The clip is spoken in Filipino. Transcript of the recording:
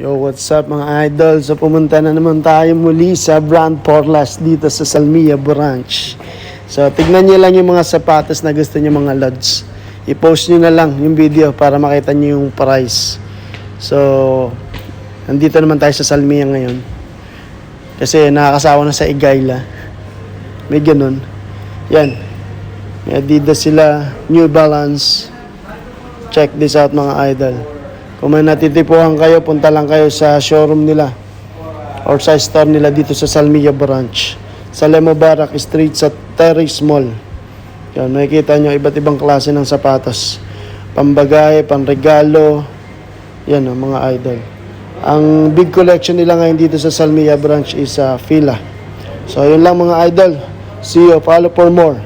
Yo, what's up mga idol? So pumunta na naman tayo muli sa Brand Porlas dito sa Salmia Branch. So tignan niyo lang yung mga sapatos na gusto niyo mga lods. I-post niyo na lang yung video para makita niyo yung price. So nandito naman tayo sa Salmia ngayon. Kasi nakakasawa na sa Igayla. May ganun. Yan. May Adidas sila, New Balance. Check this out mga idol. Kung may natitipuhan kayo, punta lang kayo sa showroom nila or sa store nila dito sa Salmia Branch. Sa Lemobarak Street sa Terrace Mall. Yan, makikita nyo iba't ibang klase ng sapatos. Pambagay, panregalo. Yan ang mga idol. Ang big collection nila ngayon dito sa Salmia Branch is Fila. So yun lang mga idol. See you. Follow for more.